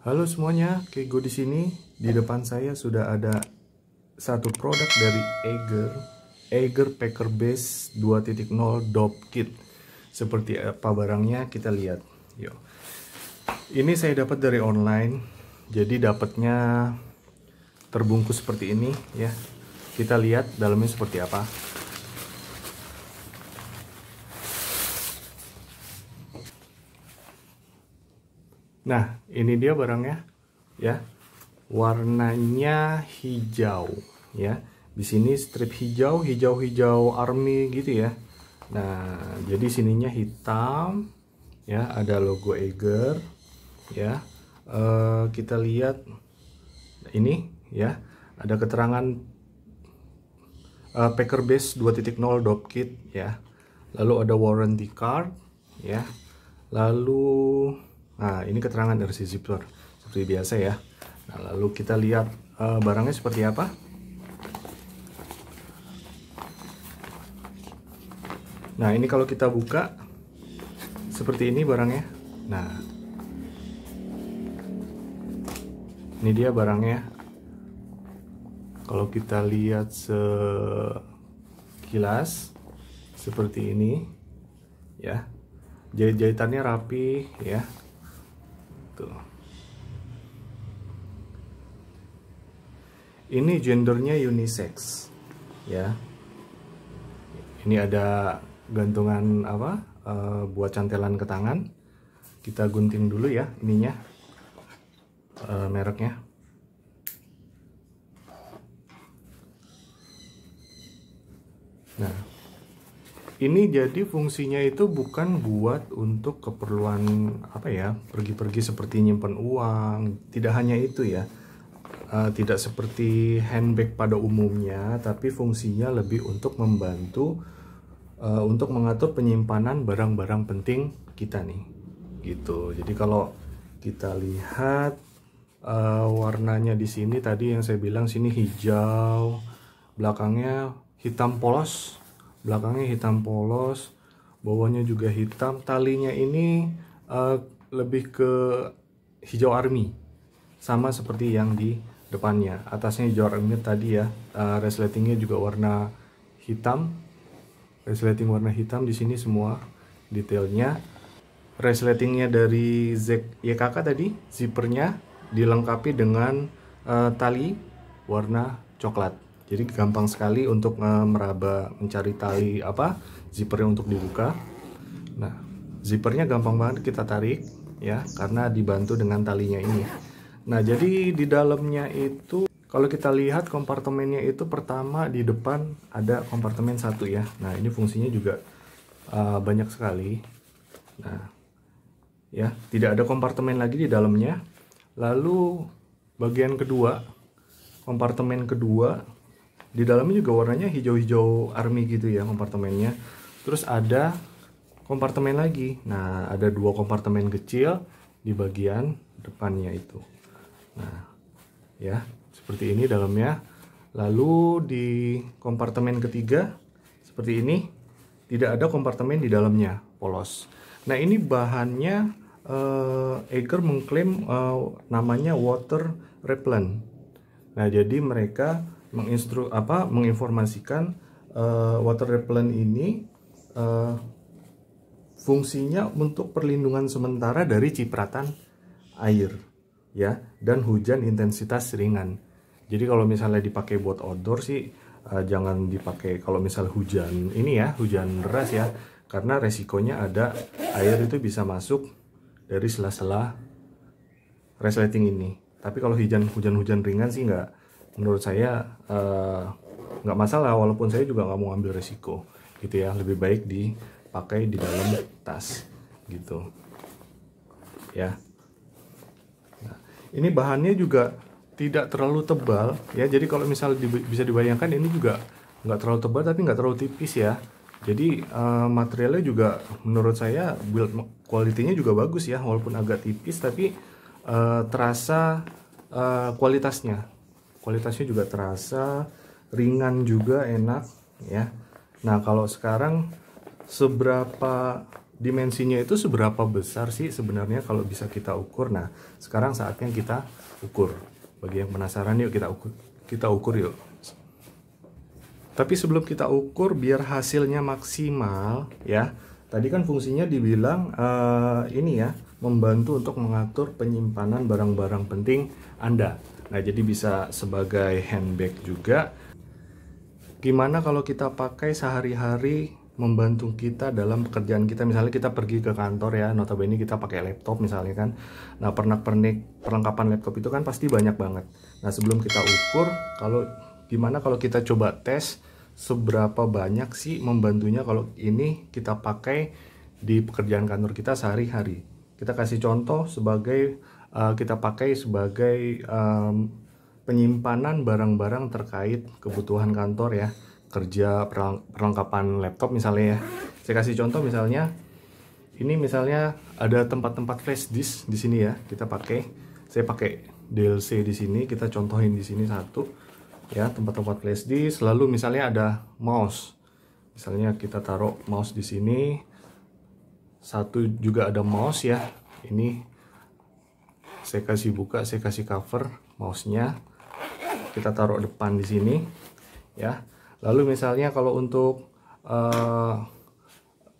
Halo semuanya, Kego di sini. Di depan saya sudah ada satu produk dari Eiger Packer Base 2.0 Dope Kit. Seperti apa barangnya kita lihat. Yuk. Ini saya dapat dari online. Jadi dapatnya terbungkus seperti ini ya. Kita lihat dalamnya seperti apa. Nah, ini dia barangnya ya. Warnanya hijau ya. Di sini strip hijau, hijau army gitu ya. Nah, jadi sininya hitam ya, ada logo Eiger ya. Kita lihat ini ya, ada keterangan Packer Base 2.0 Dope Kit ya. Lalu ada warranty card ya. Lalu nah, ini keterangan dari si zipper seperti biasa ya. Nah, lalu kita lihat barangnya seperti apa. Nah, ini kalau kita buka seperti ini barangnya. Nah, ini dia barangnya. Kalau kita lihat sekilas seperti ini ya. Jahit-jahitannya rapi ya. Tuh. Ini gendernya unisex ya. Ini ada gantungan apa buat cantelan ke tangan. Kita gunting dulu ya ininya, mereknya. Nah, ini jadi fungsinya itu bukan buat untuk keperluan apa ya, pergi-pergi seperti nyimpan uang. Tidak hanya itu ya. Tidak seperti handbag pada umumnya, tapi fungsinya lebih untuk membantu untuk mengatur penyimpanan barang-barang penting kita nih gitu. Jadi kalau kita lihat warnanya di sini tadi yang saya bilang, sini hijau, belakangnya hitam polos, bawahnya juga hitam. Talinya ini lebih ke hijau army, sama seperti yang di depannya. Atasnya hijau army tadi ya. Resletingnya juga warna hitam, resleting warna hitam di sini semua detailnya. Resletingnya dari YKK tadi, zippernya dilengkapi dengan tali warna coklat. Jadi gampang sekali untuk meraba, mencari tali apa zippernya untuk dibuka. Nah, zippernya gampang banget kita tarik ya, karena dibantu dengan talinya ini. Nah, jadi di dalamnya itu kalau kita lihat kompartemennya itu, pertama di depan ada kompartemen satu ya. Nah, ini fungsinya juga banyak sekali. Nah, ya, tidak ada kompartemen lagi di dalamnya. Lalu bagian kedua, kompartemen kedua, di dalamnya juga warnanya hijau-hijau army gitu ya kompartemennya. Terus ada kompartemen lagi. Nah, ada dua kompartemen kecil di bagian depannya itu. Nah, ya, seperti ini dalamnya. Lalu di kompartemen ketiga seperti ini, tidak ada kompartemen di dalamnya, polos. Nah, ini bahannya Eiger mengklaim namanya water repellent. Nah, jadi mereka menginformasikan water repellent ini fungsinya untuk perlindungan sementara dari cipratan air ya, dan hujan intensitas ringan. Jadi kalau misalnya dipakai buat outdoor sih jangan dipakai kalau misal hujan ini ya, hujan deras ya, karena resikonya ada air itu bisa masuk dari sela-sela resleting ini. Tapi kalau hujan ringan sih nggak, menurut saya nggak masalah, walaupun saya juga nggak mau ambil resiko gitu ya. Lebih baik dipakai di dalam tas gitu ya. Nah, ini bahannya juga tidak terlalu tebal ya. Jadi kalau misal bisa dibayangkan, ini juga nggak terlalu tebal tapi nggak terlalu tipis ya. Jadi materialnya juga menurut saya build quality-nya juga bagus ya, walaupun agak tipis tapi terasa kualitasnya juga terasa ringan juga, enak ya. Nah, kalau sekarang seberapa dimensinya itu seberapa besar sih sebenarnya kalau bisa kita ukur. Nah, sekarang saatnya kita ukur. Bagi yang penasaran, yuk kita ukur yuk. Tapi sebelum kita ukur biar hasilnya maksimal ya. Tadi kan fungsinya dibilang ini ya, membantu untuk mengatur penyimpanan barang-barang penting Anda. Nah, jadi bisa sebagai handbag juga. Gimana kalau kita pakai sehari-hari membantu kita dalam pekerjaan kita? Misalnya kita pergi ke kantor ya, notabene kita pakai laptop misalnya kan. Nah, pernak-pernik perlengkapan laptop itu kan pasti banyak banget. Nah, sebelum kita ukur, gimana kalau kita coba tes seberapa banyak sih membantunya kalau ini kita pakai di pekerjaan kantor kita sehari-hari. Kita kasih contoh sebagai kita pakai sebagai penyimpanan barang-barang terkait kebutuhan kantor ya, kerja, perlengkapan laptop misalnya ya. Saya kasih contoh misalnya, ini misalnya ada tempat-tempat flash disk di sini ya, saya pakai DLC di sini, kita contohin di sini satu ya, tempat-tempat flash disk. Lalu misalnya ada mouse, misalnya kita taruh mouse di sini, satu juga ada mouse ya, ini saya kasih buka, saya kasih cover mouse-nya, kita taruh depan di sini ya. Lalu misalnya kalau untuk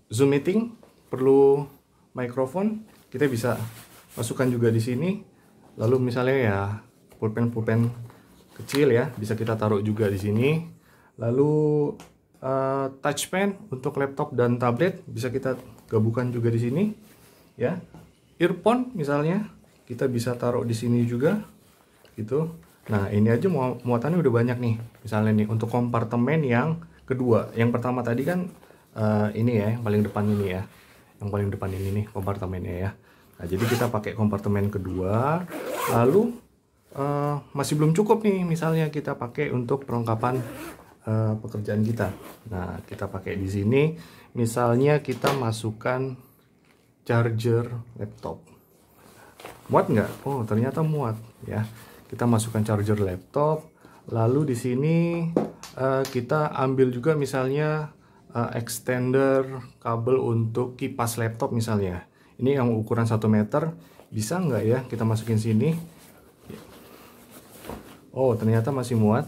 Zoom meeting perlu mikrofon, kita bisa masukkan juga di sini. Lalu misalnya ya pulpen kecil ya, bisa kita taruh juga di sini. Lalu touch pen untuk laptop dan tablet bisa kita gabungkan juga di sini ya. Earphone misalnya kita bisa taruh di sini juga gitu. Nah, ini aja muatannya udah banyak nih. Misalnya nih untuk kompartemen yang kedua, yang pertama tadi kan ini ya, yang paling depan ini ya, yang paling depan ini nih kompartemennya ya. Nah, jadi kita pakai kompartemen kedua. Lalu masih belum cukup nih, misalnya kita pakai untuk perlengkapan pekerjaan kita. Nah, kita pakai di sini. Misalnya kita masukkan charger laptop. Muat nggak? Oh, ternyata muat ya. Kita masukkan charger laptop. Lalu di sini kita ambil juga misalnya extender kabel untuk kipas laptop misalnya. Ini yang ukuran 1 meter. Bisa nggak ya kita masukin sini? Oh, ternyata masih muat.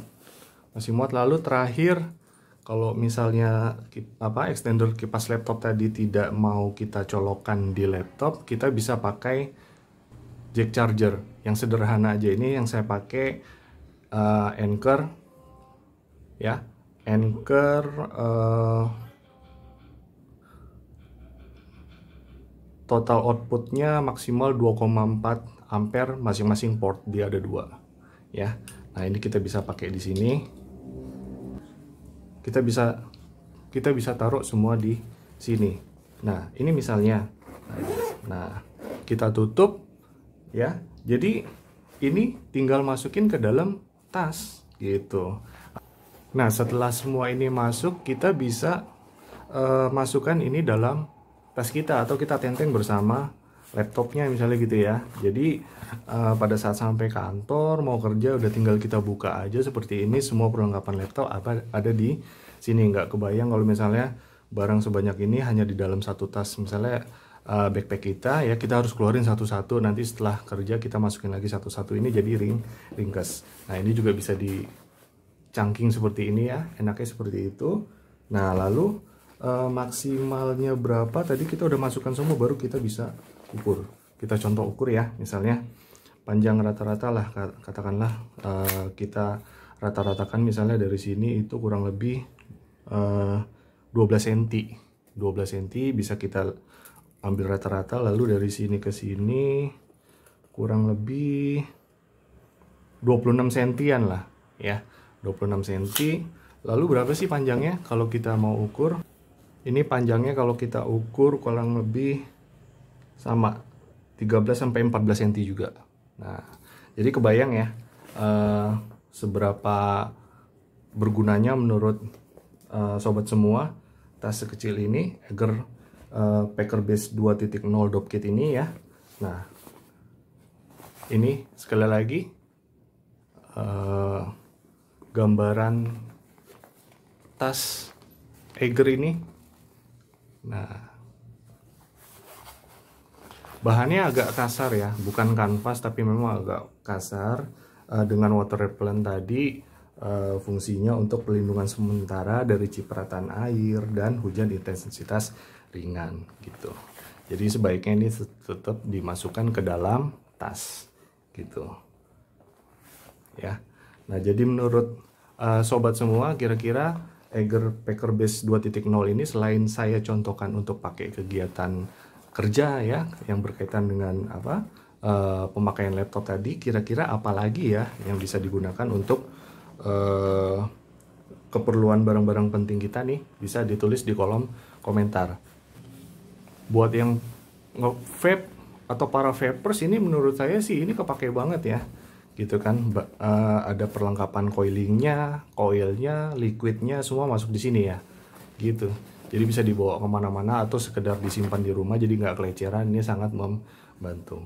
Masih muat. Lalu terakhir, kalau misalnya extender kipas laptop tadi tidak mau kita colokkan di laptop, kita bisa pakai jack charger yang sederhana aja. Ini yang saya pakai Anker ya, Anker total outputnya maksimal 2,4 ampere masing-masing port, dia ada 2 ya. Nah, ini kita bisa pakai di sini. Kita bisa taruh semua di sini. Nah, ini misalnya. Nah, kita tutup ya. Jadi ini tinggal masukin ke dalam tas gitu. Nah, setelah semua ini masuk, kita bisa masukkan ini dalam tas kita, atau kita tenteng bersama laptopnya misalnya gitu ya. Jadi pada saat sampai kantor mau kerja udah tinggal kita buka aja seperti ini, semua perlengkapan laptop ada di sini. Nggak kebayang kalau misalnya barang sebanyak ini hanya di dalam satu tas. Misalnya backpack kita ya, kita harus keluarin satu-satu, nanti setelah kerja kita masukin lagi satu-satu, ini jadi ringkas. Nah, ini juga bisa dicangking seperti ini ya, enaknya seperti itu. Nah, lalu maksimalnya berapa tadi kita udah masukkan semua, baru kita bisa ukur. Kita contoh ukur ya, misalnya panjang rata-rata lah, katakanlah kita rata-ratakan misalnya dari sini itu kurang lebih 12 cm. 12 cm bisa kita ambil rata-rata, lalu dari sini ke sini kurang lebih 26 cm lah ya, 26 cm. Lalu berapa sih panjangnya kalau kita mau ukur? Ini panjangnya kalau kita ukur kurang lebih sama 13 sampai 14 cm juga. Nah, jadi kebayang ya seberapa bergunanya menurut sobat semua tas sekecil ini, Eger Packer Base 2.0 Dopkit ini ya. Nah, ini sekali lagi gambaran tas Eger ini. Nah, Bahannya agak kasar ya, bukan kanvas tapi memang agak kasar. Dengan water repellent tadi fungsinya untuk pelindungan sementara dari cipratan air dan hujan intensitas ringan gitu. Jadi sebaiknya ini tetap dimasukkan ke dalam tas gitu ya. Nah, jadi menurut sobat semua, kira-kira Eiger Packer Base 2.0 ini selain saya contohkan untuk pakai kegiatan kerja ya yang berkaitan dengan pemakaian laptop tadi, kira-kira apa lagi ya yang bisa digunakan untuk keperluan barang-barang penting kita nih? Bisa ditulis di kolom komentar. Buat yang nge-vape atau para vapers ini, menurut saya sih ini kepake banget ya gitu kan. Ada perlengkapan coilingnya, coilnya, liquidnya semua masuk di sini ya gitu. Jadi bisa dibawa kemana-mana atau sekedar disimpan di rumah jadi nggak keleceran. Ini sangat membantu.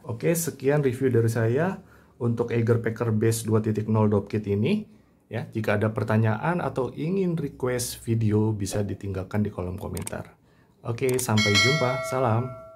Oke, sekian review dari saya untuk Eiger Packer Base 2.0 Dopkit ini ya. Jika ada pertanyaan atau ingin request video bisa ditinggalkan di kolom komentar. Oke, sampai jumpa. Salam.